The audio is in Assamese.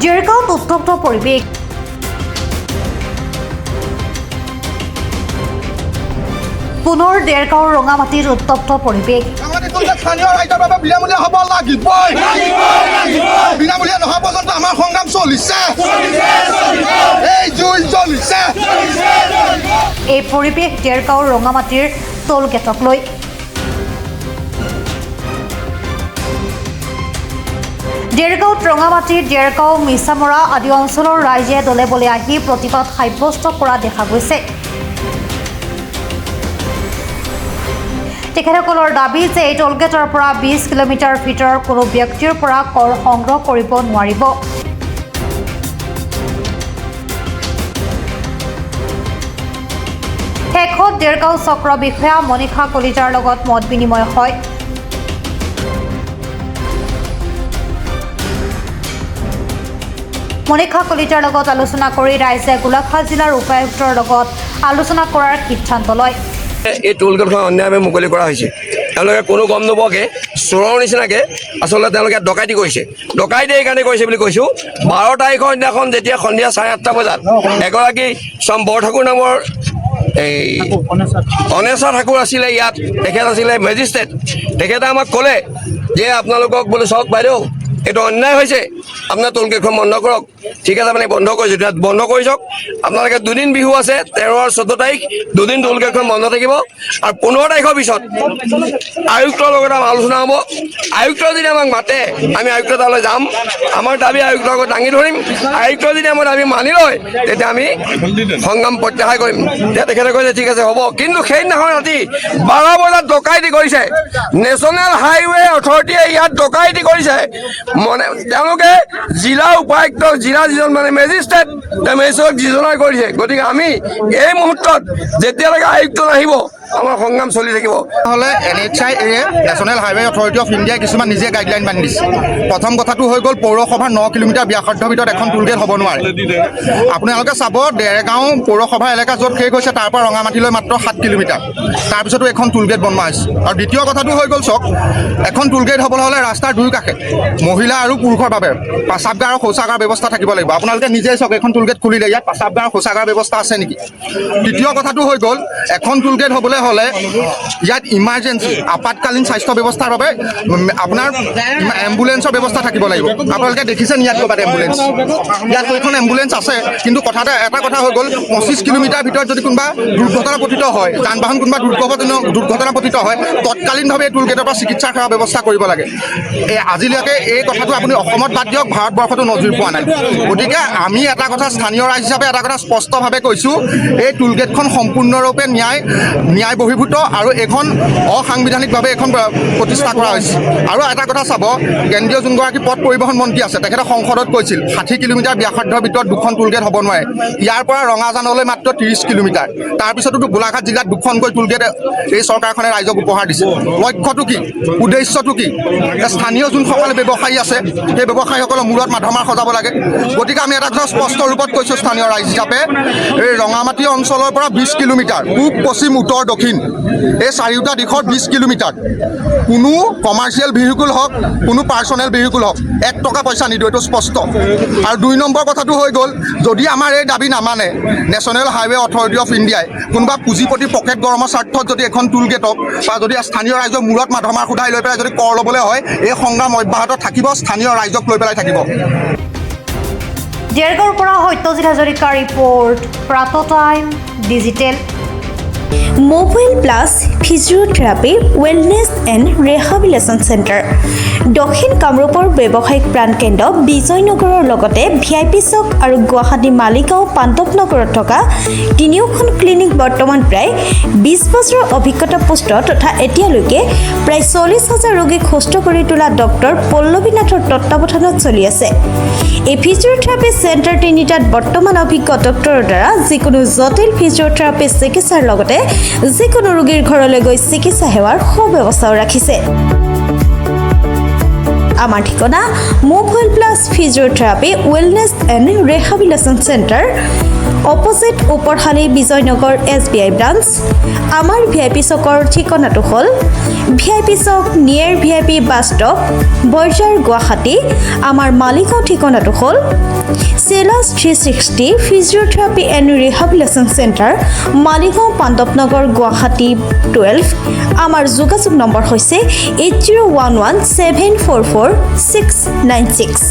ডেৰগাঁৱত উত্তপ্ত পৰিৱেশ। পুনৰ ডেৰগাঁৱৰ ৰঙামাটিত উত্তপ্ত পৰিৱেশ। স্থানীয় ৰাইজৰ বাবে বিনামূলীয়া হ'ব লাগিবই। বিনামূলীয়া নোহোৱা পৰ্যন্ত আমাৰ সংগ্ৰাম চলিছে। এই জুই চলিছে। এই পৰিৱেশ ডেৰগাঁৱৰ ৰঙামাটিৰ টোল গেটক লৈ। ডেৰগাঁৱত ৰঙামাটি, ডেৰগাঁও, মিছামৰা আদি অঞ্চলৰ ৰাইজে দলে বলে আহি প্ৰতিবাদ সাব্যস্ত কৰা দেখা গৈছে। তেখেতসকলৰ দাবী যে এই টোলগেটৰ পৰা 20 কিলোমিটাৰ ভিতৰৰ কোনো ব্যক্তিৰ পৰা কৰ সংগ্ৰহ কৰিব নোৱাৰিব। শেষত ডেৰগাঁও চক্ৰ বিষয়া মনীষা কলিতাৰ লগত মত বিনিময় হয়। মনীষা কলিতাৰ লগত আলোচনা কৰি ৰাইজে গোলাঘাট জিলাৰ উপায়ুক্তৰ লগত আলোচনা কৰাৰ সিদ্ধান্ত লয়। এই টোলগেটখন অন্যায়ভাৱে মুকলি কৰা হৈছে। তেওঁলোকে কোনো গম নোপোৱাকৈ চোৰৰ নিচিনাকৈ আচলতে তেওঁলোকে ডকাইতি কৰিছে। ডকাইতি এইকাৰণে কৰিছে বুলি কৈছোঁ, 12 তাৰিখৰ দিনাখন যেতিয়া সন্ধিয়া 8:30 বজাত এগৰাকী বৰঠাকুৰ নামৰ এই অনেশা ঠাকুৰ আছিলে ইয়াত, তেখেত আছিলে মেজিষ্ট্ৰেট। তেখেতে আমাক ক'লে যে আপোনালোকক বোলে চাওক বাইদেউ, এইটো অন্যায় হৈছে, আপোনাৰ টোলগেটখন বন্ধ কৰক। ঠিক আছে, মানে বন্ধ কৰিছোঁ, এতিয়া বন্ধ কৰি চাওক। আপোনালোকে 2 দিন বিহু আছে, 13 আৰু 14 তাৰিখ 2 দিন টোলগেটখন বন্ধ থাকিব। আৰু 15 তাৰিখৰ পিছত আয়ুক্তৰ লগত আমাৰ আলোচনা হ'ব। আয়ুক্ত যদি আমাক মাতে, আমি আয়ুক্ত তালৈ যাম, আমাৰ দাবী আয়ুক্তৰ আগত দাঙি ধৰিম। আয়ুক্ত যদি আমাৰ দাবী মানি লয়, তেতিয়া আমি সংগ্ৰাম প্ৰত্যাহাৰ কৰিম। তেতিয়া তেখেতে কৈছে ঠিক আছে হ'ব। কিন্তু সেইদিনাখন ৰাতি 12 বজাত ডকাইতি কৰিছে। নেশ্যনেল হাইৱে অথৰিটিয়ে ইয়াত ডকাইতি কৰিছে। মানে তেওঁলোকে জিলা উপায়ুক্ত, জিলা যিজন মানে মেজিষ্ট্ৰেট, তেওঁ মেজিষ্ট্ৰেটক যিজনা কৰিছে। গতিকে আমি এই মুহূৰ্তত যেতিয়ালৈকে আয়ুক্ত নাহিব, আমাৰ সংগ্ৰাম চলি থাকিব। হ'লে NHAI national highway authority of ইণ্ডিয়াই কিছুমান নিজে গাইডলাইন বান্ধি দিছে। প্ৰথম কথাটো হৈ গ'ল, পৌৰসভাৰ 9 কিলোমিটাৰ ব্যাসাৰ্ধৰ ভিতৰত এখন টোলগেট হ'ব নোৱাৰে। আপোনালোকে চাব, ডেৰগাঁও পৌৰসভা এলেকা য'ত শেষ হৈছে তাৰ পৰা ৰঙামাটিলৈ মাত্ৰ 7 কিলোমিটাৰ। তাৰপিছতো এখন টোলগেট বনোৱা হৈছে। আৰু দ্বিতীয় কথাটো হৈ গ'ল, চাওক, এখন টোলগেট হ'বলৈ হ'লে ৰাস্তাৰ দুয়োকাষে মহিলা আৰু পুৰুষৰ বাবে প্ৰস্ৰাৱগাৰ আৰু শৌচাগাৰ ব্যৱস্থা থাকিব লাগিব। আপোনালোকে নিজেই চাওক, এখন টোলগেট খুলিলে ইয়াত প্ৰস্ৰাৱগাৰ আৰু শৌচাগাৰ ব্যৱস্থা আছে নেকি? তৃতীয় কথাটো হৈ গ'ল, এখন টোলগেট হ'বলৈ হ'লে ইয়াত ইমাৰ্জেঞ্চি আপাতকালীন স্বাস্থ্য ব্যৱস্থাৰ বাবে আপোনাৰ এম্বুলেঞ্চৰ ব্যৱস্থা থাকিব লাগিব। আপোনালোকে দেখিছে ইয়াত ক'ৰবাত এম্বুলেঞ্চ, ইয়াত এখন এম্বুলেঞ্চ আছে। কিন্তু এটা কথা হৈ গ'ল, 25 কিলোমিটাৰ ভিতৰত যদি কোনোবা দুৰ্ঘটনাপতিত হয়, যান বাহন কোনোবা দুৰ্ঘটনাপতিত হয়, তৎকালীনভাৱে এই টোলগেটৰ পৰা চিকিৎসা সেৱাৰ ব্যৱস্থা কৰিব লাগে। আজিলৈকে এই কথাটো আপুনি অসমত বাদ দিয়ক, ভাৰতবৰ্ষতো নজিৰ পোৱা নাই। গতিকে আমি এটা কথা স্থানীয় ৰাইজ হিচাপে এটা কথা স্পষ্টভাৱে কৈছোঁ, এই টোলগেটখন সম্পূৰ্ণৰূপে ন্যায় বহিৰ্ভূত আৰু এইখন অসাংবিধানিকভাৱে এইখন প্ৰতিষ্ঠা কৰা হৈছে। আৰু এটা কথা চাব, কেন্দ্ৰীয় যোনগৰাকী পথ পৰিবহণ মন্ত্ৰী আছে, তেখেতে সংসদত কৈছিল 60 কিলোমিটাৰ ব্যাসাৰ্ধৰ ভিতৰত 2খন টোলগেট হ'ব নোৱাৰে। ইয়াৰ পৰা ৰঙাজানলৈ মাত্ৰ 30 কিলোমিটাৰ। তাৰপিছতো গোলাঘাট জিলাত 2খনকৈ টোলগেট এই চৰকাৰখনে ৰাইজক উপহাৰ দিছে। লক্ষ্যটো কি, উদ্দেশ্যটো কি? স্থানীয় যোনসকলে ব্যৱসায়ী আছে, সেই ব্যৱসায়ীসকলৰ মূৰত মাধমাৰ সজাব লাগে। গতিকে আমি এটা কথা স্পষ্ট ৰূপত কৈছোঁ স্থানীয় ৰাইজ হিচাপে, এই ৰঙামাটি অঞ্চলৰ পৰা 20 কিলোমিটাৰ, পূব, পশ্চিম, উত্তৰ, দক্ষিণ, এই 4টা দিশত 20 কিলোমিটাৰ কোনো কমাৰ্চিয়েল ভেহিকুল হওক, কোনো পাৰ্চনেল ভেহিকুল হওক, 1 টকা পইচা নিদিওঁ, এইটো স্পষ্ট। আৰু 2 নম্বৰ কথাটো হৈ গ'ল, যদি আমাৰ এই দাবী নামানে নেশ্যনেল হাইৱে অথৰিটি অফ ইণ্ডিয়াই, কোনোবা পুঁজিপতি পকেট গৰমৰ স্বাৰ্থত যদি এখন টোলগেটক বা যদি স্থানীয় ৰাইজৰ মূৰত মাধমাৰ সোধাই লৈ পেলাই যদি কৰ ল'বলৈ হয়, এই সংগ্ৰাম অব্যাহত থাকিব, স্থানীয় ৰাইজক লৈ পেলাই থাকিব। ডেৰগাঁৱৰ পৰা সত্যজিৎ হাজৰিকাৰ report, Pratah time digital. Mobile plus physiotherapy wellness and rehabilitation centre, দক্ষিণ কামৰূপৰ ব্যৱসায়িক প্ৰাণকেন্দ্ৰ বিজয়নগৰৰ লগতে VIP চক আৰু গুৱাহাটী মালিগাঁও পাণ্ডৱনগৰত থকা 3খন ক্লিনিক বৰ্তমান প্ৰায় 20 বছৰৰ অভিজ্ঞতা পুষ্ট তথা এতিয়ালৈকে প্ৰায় 40,000 ৰোগীক সুস্থ কৰি তোলা ডক্টৰ পল্লৱী নাথৰ তত্বাৱধানত চলি আছে। এই ফিজিঅ'থেৰাপি চেণ্টাৰ 3টাত বৰ্তমান অভিজ্ঞ ডক্টৰৰ দ্বাৰা যিকোনো জটিল ফিজিঅ'থেৰাপি চিকিৎসাৰ লগতে যিকোনো ৰোগীৰ ঘৰলৈ গৈ চিকিৎসা সেৱাৰ সুব্যৱস্থাও ৰাখিছে। আমাৰ ঠিকনা mobile plus physiotherapy wellness and rehabilitation centre, opposite Oparshali Bijoynagar SBI branch. আমাৰ VIP চকৰ ঠিকনাটো হ'ল VIP chowk near VIP bus stop Borjhar Guwahati. আমাৰ মালিগাঁও ঠিকনাটো হ'ল চেলাছ 360 physiotherapy and rehabilitation centre Maligaon Pandavnagar Guwahati 12। আমাৰ যোগাযোগ নম্বৰ হৈছে 8011744696।